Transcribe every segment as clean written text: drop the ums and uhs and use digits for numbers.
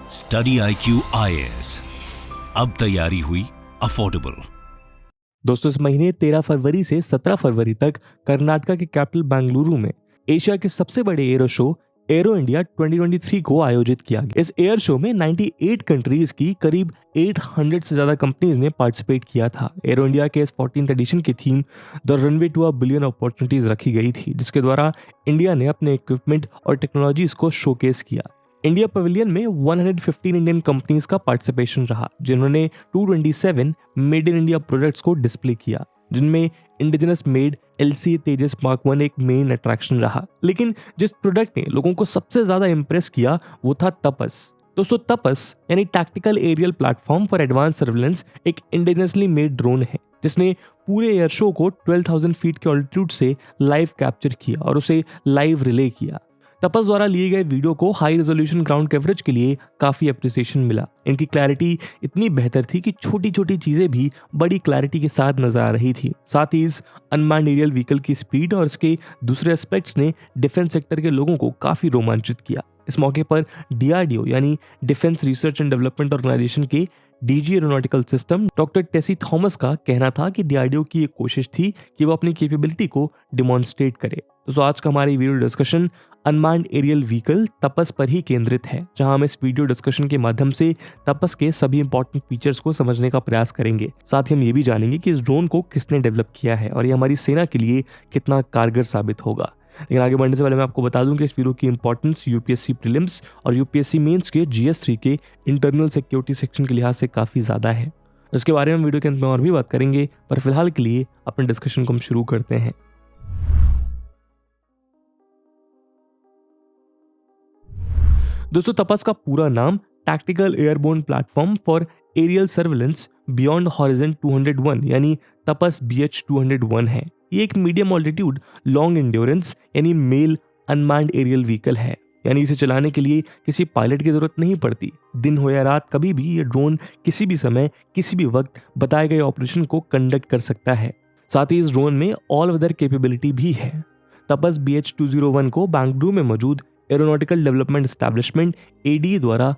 Study IQ IAS, अब तैयारी हुई अफोर्डेबल। दोस्तों, इस महीने 13 फरवरी से 17 फरवरी तक कर्नाटका के कैपिटल बेंगलुरु में एशिया के सबसे बड़े एरो शो एरो इंडिया 2023 को आयोजित किया गया। इस एयर शो में 98 कंट्रीज की करीब 800 से ज्यादा कंपनीज ने पार्टिसिपेट किया था। एरो इंडिया के इस 14th एडिशन की theme the runway to a billion opportunities रखी गई थी, जिसके द्वारा इंडिया ने अपने इक्विपमेंट और टेक्नोलॉजीज को शोकेस किया। इंडिया पवेलियन में 115 इंडियन कंपनीज का पार्टिसिपेशन रहा, जिन्होंने 227 मेड इन इंडिया प्रोडक्ट्स को डिस्प्ले किया, जिनमें इंडिजिनस मेड LCA तेजस Mark 1 एक मेन अट्रैक्शन रहा। लेकिन जिस प्रोडक्ट ने लोगों को सबसे ज्यादा इंप्रेस किया वो था तपस। दोस्तों, तपस यानी tactical aerial platform for advance surveillance एक इंडिजिनसली मेड ड्रोन है, जिसने पूरे एयर शो को 12,000 फीट के ऑल्टीट्यूड से लाइव कैप्चर किया और उसे लाइव रिले किया। तपस द्वारा लिए गए वीडियो को हाई रेजोल्यूशन ग्राउंड कवरेज के लिए काफी अप्रिसिएशन मिला। इनकी क्लैरिटी इतनी बेहतर थी कि छोटी छोटी चीजें भी बड़ी क्लैरिटी के साथ नजर आ रही थी। साथ ही इस अनमैन्ड एरियल व्हीकल की स्पीड और इसके दूसरे एस्पेक्ट्स ने डिफेंस सेक्टर के लोगों को काफी रोमांचित किया। इस मौके पर DRDO यानी defence research and development organisation के DG aeronautical system doctor Tessy Thomas का कहना था कि DRDO की एक कोशिश थी कि वो अपनी कैपेबिलिटी को डिमॉन्स्ट्रेट करे। तो आज का हमारी video discussion unmanned aerial vehicle Tapas पर ही केंद्रित है, जहां हम इस वीडियो डिस्कशन के माध्यम से तपस के सभी इंपॉर्टेंट फीचर्स को समझने का प्रयास करेंगे। साथ ही हम ये भी जानेंगे कि इस ड्रोन को किसने डेवलप किया है और ये हमारी सेना के लिए कितना कारगर साबित होगा। लेकिन आगे बढ़ने से पहले मैं आपको बता दूं कि इस वीडियो की इंपॉर्टेंस UPSC प्रीलिम्स और UPSC मेंस के GS3 के इंटरनल सिक्योरिटी सेक्शन के लिहाज से काफी ज्यादा है। इसके बारे में वीडियो के अंत में और भी बात करेंगे, पर फिलहाल के लिए अपने डिस्कशन को हम शुरू करते हैं। दोस्तों, तपस का पूरा नाम tactical airborne platform for aerial surveillance beyond horizon 201 यानी तपस BH-201 है। ये एक मीडियम ऑल्टीट्यूड लॉन्ग एंड्योरेंस यानी मेल अनमैन्ड एरियल व्हीकल है, यानी इसे चलाने के लिए किसी पायलट की जरूरत नहीं पड़ती। दिन हो या रात, कभी भी ये ड्रोन किसी भी समय किसी भी वक्त बताए गए ऑपरेशन को कंडक्ट कर सकता है। साथ ही इस ड्रोन में ऑल वेदर कैपेबिलिटी भी है। तपस BH-201 को बेंगलुरु में मौजूद एरोनॉटिकल डेवलपमेंट एस्टैब्लिशमेंट ADE द्वारा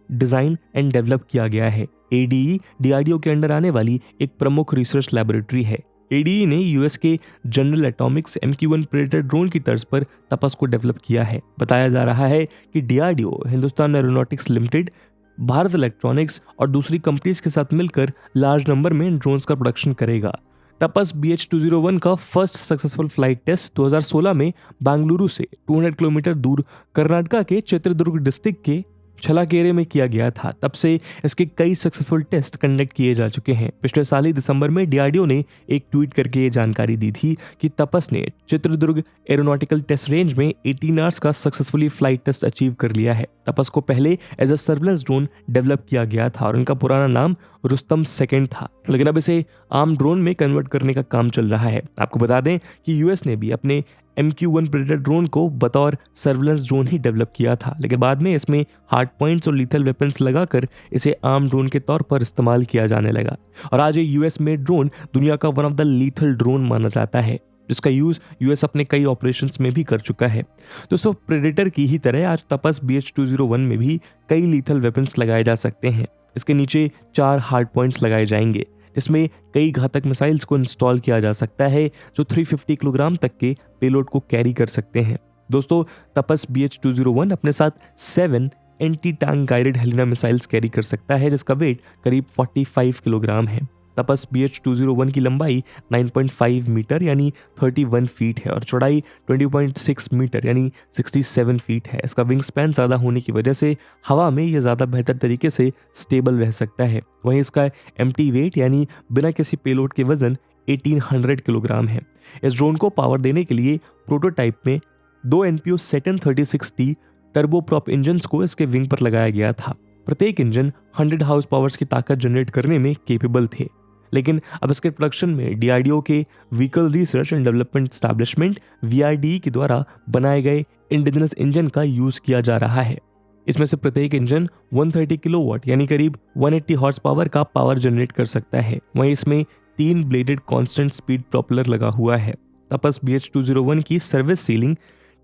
डिजाइन एंड डेवलप किया गया है। ADE DRDO के अंडर आने वाली एक प्रमुख रिसर्च लैबोरेटरी है। ADE ने US के general Atomics MQ-1 predator drone की तर्ज पर तपस को डेवलप किया है। बताया जा रहा है कि DRDO, Hindustan aeronautics limited, Bharat electronics और दूसरी कंपनीज के साथ मिलकर लार्ज नंबर में ड्रोन्स का प्रोडक्शन करेगा। तपस BH-201 का फर्स्ट सक्सेसफुल फ्लाइट टेस्ट 2016 में बेंगलुरु से 200 किलोमीटर दूर कर्नाटका के चित्रदुर्ग डिस्ट्रिक्ट के छलाकेरे में किया गया था। तब से इसके कई सक्सेसफुल टेस्ट कंडक्ट किए जा चुके हैं। पिछले साल ही दिसंबर में DRDO ने एक ट्वीट करके ये जानकारी दी थी कि तपस ने चित्रदुर्ग एरोनॉटिकल टेस्ट रेंज में 18 आवर्स का सक्सेसफुली फ्लाइट टेस्ट अचीव कर लिया है। तपस को पहले as a surveillance drone develop किया गया था और इनका पुराना नाम रुस्तम सेकंड था, लेकिन अब इसे आर्म ड्रोन में कन्वर्ट करने का काम चल रहा है। आपको बता दें कि US ने भी अपने MQ-1 प्रेडेटर ड्रोन को बतौर सर्विलेंस ड्रोन ही डेवलप किया था, लेकिन बाद में इसमें हार्ड पॉइंट्स और लीथल वेपन्स लगाकर इसे आर्म ड्रोन के तौर पर इस्तेमाल किया जाने लगा और आज ये US मेड ड्रोन दुनिया का one of the lethal drone माना जाता है, जिसका यूज US अपने कई ऑपरेशंस में भी कर चुका है। दोस्तों, प्रेडेटर की ही तरह आज तपस BH-201 में भी कई लीथल वेपन्स लगाए जा सकते हैं। इसके नीचे 4 हार्ड पॉइंट्स लगाए जाएंगे, जिसमें कई घातक मिसाइल्स को इंस्टॉल किया जा सकता है जो 350 किलोग्राम तक के पेलोड को कैरी कर सकते हैं। दोस्तों, तपस BH-201 अपने साथ 7 anti tank guided Helina missiles carry कर सकता है, जिसका वेट करीब 45 किलोग्राम है। तपस BH-201 की लंबाई 9.5 मीटर यानी 31 फीट है और चौड़ाई 20.6 मीटर यानी 67 फीट है। इसका विंग स्पैन ज़्यादा होने की वजह से हवा में यह ज़्यादा बेहतर तरीके से स्टेबल रह सकता है। वहीं इसका एम्प्टी वेट यानी बिना किसी पेलोड के वजन 1800 किलोग्राम है। इस ड्रोन को पावर देने के लिए प्रोटोटाइप में 2 NPO Saturn 36T turboprop engines को इसके विंग पर लगाया गया था। प्रत्येक इंजन 100 हाउस पावर्स की ताकत जनरेट करने में केपेबल थे, लेकिन अब इसके प्रोडक्शन में DRDO के vehicle research and development establishment VRDE के द्वारा बनाए गए इंडिजिनस इंजन का यूज किया जा रहा है। इसमें से प्रत्येक इंजन 130 किलोवाट यानी करीब 180 हॉर्स पावर का पावर जनरेट कर सकता है। वहीं इसमें 3 ब्लेडेड कांस्टेंट स्पीड प्रोपेलर लगा हुआ है। तपस BH-201 की सर्विस सीलिंग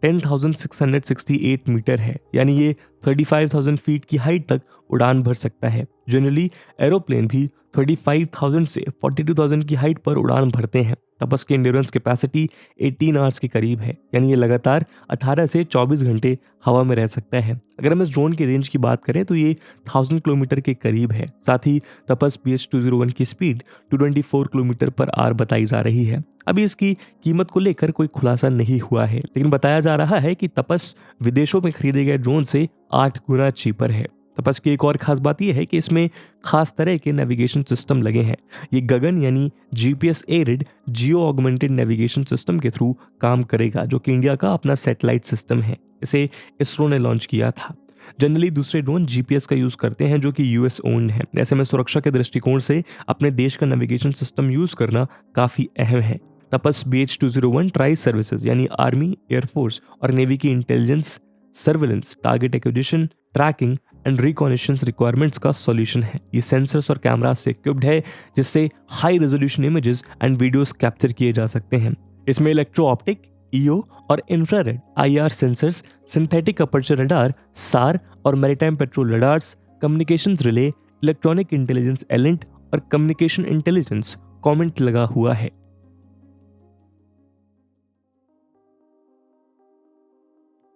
10,668 मीटर है, यानी ये 35,000 फीट की हाइट तक उड़ान भर सकता है। जनरली एरोप्लेन भी 35,000 से 42,000 की हाइट पर उड़ान भरते हैं। तपस की एंड्योरेंस कैपेसिटी 18 आवर्स के करीब है, यानी ये लगातार 18 से 24 घंटे हवा में रह सकता है। अगर हम इस ड्रोन की रेंज की बात करें तो ये 1000 किलोमीटर के करीब है। साथ ही तपस BH-201 की स्पीड 224 किलोमीटर पर आवर बताई जा रही है। अभी इसकी कीमत को लेकर कोई खुलासा नहीं हुआ है, लेकिन बताया जा रहा है कि तपस विदेशों में खरीदे गए ड्रोन से 8 गुना चीपर है। तपस की एक और खास बात यह है कि इसमें खास तरह के नेविगेशन सिस्टम लगे हैं। ये गगन यानी GPS added geo augmented navigation system के थ्रू काम करेगा, जो कि इंडिया का अपना सैटेलाइट सिस्टम है। इसे इसरो ने लॉन्च किया था। जनरली दूसरे ड्रोन GPS का यूज करते हैं, जो कि US ओन्ड है। ऐसे में सुरक्षा के दृष्टिकोण से अपने देश का नेविगेशन सिस्टम यूज करना काफी अहम है। तपस BH-201 ट्राई सर्विसेज यानी आर्मी, एयरफोर्स और नेवी की intelligence, surveillance, target acquisition, tracking and recognitions requirements का सॉल्यूशन है। ये सेंसर्स और कैमरा से इक्विप्ड है, जिससे high resolution images and videos capture किए जा सकते हैं। इसमें इलेक्ट्रो ऑप्टिक, EO और infrared IR sensors, synthetic aperture radar, SAR और maritime patrol radars, communications relay, electronic intelligence ELINT और कम्युनिकेशन इंटेलिजेंस कॉमेंट लगा हुआ है।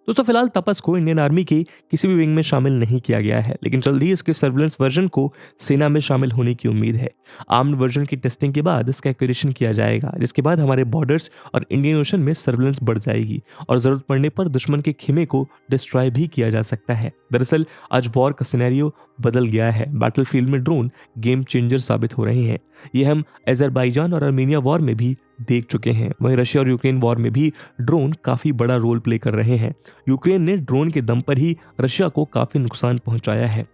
दोस्तों फिलहाल तपस को इंडियन आर्मी की किसी भी विंग में शामिल नहीं किया गया है, लेकिन जल्द ही इसके सर्विलेंस वर्जन को सेना में शामिल होने की उम्मीद है। आर्म्ड वर्जन की टेस्टिंग के बाद इसका एक्विजिशन किया जाएगा, जिसके बाद हमारे बॉर्डर्स और इंडियन ओशन में सर्विलेंस बढ़ जाएगी और जरूरत पड़ने पर दुश्मन के खेमे को डिस्ट्रॉय भी किया जा सकता है। दरअसल आज वॉर का सिनेरियो बदल गया है। बैटलफील्ड में ड्रोन गेम चेंजर साबित हो रहे हैं। ये हम अजरबैजान और आर्मेनिया वॉर में भी देख चुके हैं। वहीं रशिया और यूक्रेन वॉर में भी ड्रोन काफी बड़ा रोल प्ले कर रहे हैं। यूक्रेन ने ड्रोन के दम पर ही रशिया को काफी नुकसान पहुंचाया है।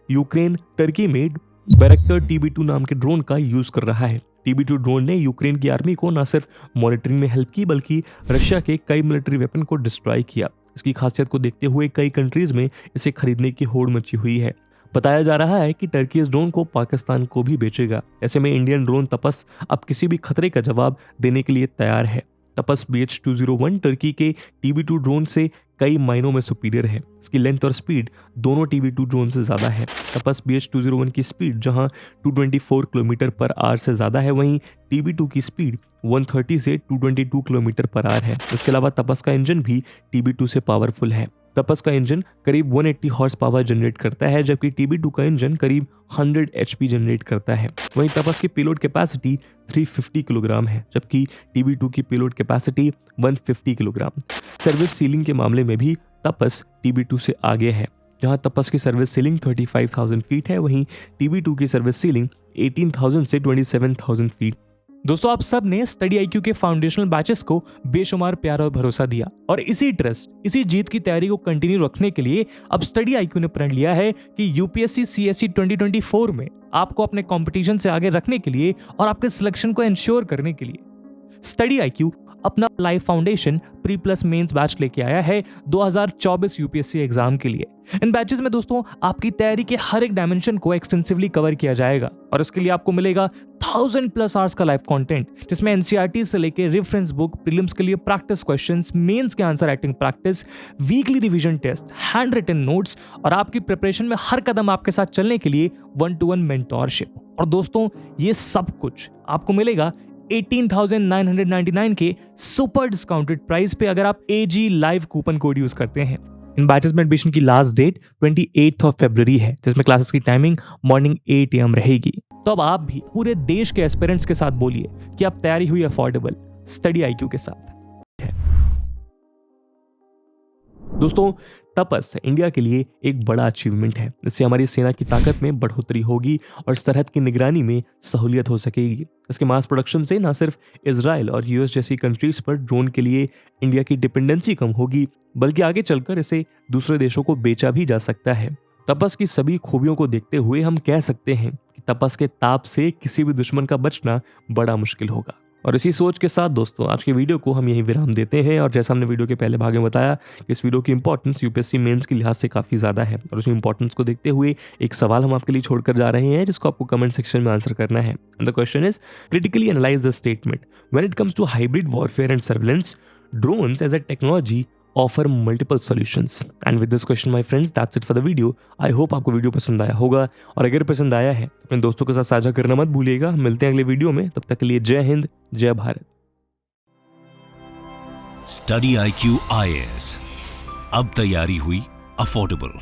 यूक्रेन टर्की में बैरक्टर TB2 नाम के ड्रोन का यूज कर रहा है। TB2 ड्रोन ने यूक्रेन की आर्मी को न सिर्फ मॉनिटरिंग में हेल्प की, बल्कि रशिया के कई मिलिट्री वेपन को डिस्ट्रॉय किया। इसकी खासियत को देखते हुए कई कंट्रीज में इसे खरीदने की होड़ मची हुई है। बताया जा रहा है कि टर्की इस ड्रोन को पाकिस्तान को भी बेचेगा। ऐसे में इंडियन ड्रोन तपस अब किसी भी खतरे का जवाब देने के लिए तैयार है। तपस BH-201 टर्की के TB2 ड्रोन से कई मायनों में सुपीरियर है। इसकी लेंथ और स्पीड दोनों TB2 ड्रोन से ज्यादा है। तपस BH-201 की स्पीड जहां 224 किलोमीटर पर आवर से ज्यादा है, वहीं TB2 की स्पीड 130 से 222 किलोमीटर पर आवर है। इसके अलावा तपस का इंजन भी TB2 से पावरफुल है। तपस का इंजन करीब 180 हॉर्स पावर जनरेट करता है, जबकि TB2 का इंजन करीब 100 HP जनरेट करता है। वहीं तपस की पेलोड कैपेसिटी 350 किलोग्राम है, जबकि TB2 की payload capacity 150 kilogram. Service ceiling के मामले में भी तपस TB2 से आगे है। जहां तपस की सर्विस सीलिंग 35,000 फीट है, वहीं TB2 की सर्विस सीलिंग 18,000 से 27,000 फीट। दोस्तों आप सब ने स्टडी IQ के फाउंडेशनल बैचेस को बेशुमार प्यार और भरोसा दिया, और इसी ट्रस्ट, इसी जीत की तैयारी को कंटिन्यू रखने के लिए अब स्टडी IQ ने प्रण लिया है कि UPSC CSE 2024 में आपको अपने कंपटीशन से आगे रखने के लिए और आपके सिलेक्शन को इंश्योर करने के लिए स्टडी IQ अपना life foundation pre plus mains batch लेके आया है 2024 UPSC एग्जाम के लिए। इन बैचेस में दोस्तों आपकी तैयारी के हर एक डायमेंशन को एक्सटेंसिवली कवर किया जाएगा, और इसके लिए आपको मिलेगा 1000+ आवर्स का लाइव कंटेंट, जिसमें NCERT से लेके रेफरेंस बुक, प्रीलिम्स के लिए प्रैक्टिस क्वेश्चंस, मेंस के answer writing practice, weekly revision test, hand written notes और आपकी प्रिपरेशन में हर कदम आपके साथ चलने के लिए 1-to-1 मेंटोरशिप। और दोस्तों ये सब कुछ आपको मिलेगा 18,999 के सुपर डिस्काउंटेड प्राइस पे, अगर आप AG live coupon code use करते हैं। इन बैचेस में एडमिशन की लास्ट डेट 28 फरवरी है, जिसमें क्लासेस की टाइमिंग मॉर्निंग 8 AM रहेगी। तो अब आप भी पूरे देश के एस्पिरेंट्स के साथ बोलिए कि आप तैयारी हुई अफोर्डेबल स्टडी IQ के साथ। दोस्तों तपस इंडिया के लिए एक बड़ा अचीवमेंट है। इससे हमारी सेना की ताकत में बढ़ोतरी होगी और सरहद की निगरानी में सहूलियत हो सकेगी। इसके मास प्रोडक्शन से न सिर्फ इजराइल और US जैसी कंट्रीज पर ड्रोन के लिए इंडिया की डिपेंडेंसी कम होगी, बल्कि आगे चलकर इसे दूसरे देशों को बेचा भी जा सकता है। तपस की सभी खूबियों को देखते हुए हम कह सकते हैं कि तपस के ताप से किसी भी दुश्मन का बचना बड़ा मुश्किल होगा। और इसी सोच के साथ दोस्तों आज के वीडियो को हम यहीं विराम देते हैं। और जैसा हमने वीडियो के पहले भाग में बताया कि इस वीडियो की इंपॉर्टेंस UPSC मेंस के लिहाज से काफ़ी ज़्यादा है, और उस इंपॉर्टेंस को देखते हुए एक सवाल हम आपके लिए छोड़कर जा रहे हैं, जिसको आपको कमेंट सेक्शन में आंसर करना है। And the question is critically analyse the statement when it comes to hybrid warfare and surveillance drones as a technology offer multiple solutions. And with this question my friends that's it for the video. I hope आपको video पसंद आया होगा, और अगर पसंद आया है तो अपने दोस्तों के साथ साझा करना मत भूलिएगा। मिलते हैं अगले वीडियो में, तब तक के लिए जय हिंद, जय भारत। स्टडी IQ IAS, अब तैयारी हुई अफोर्डेबल।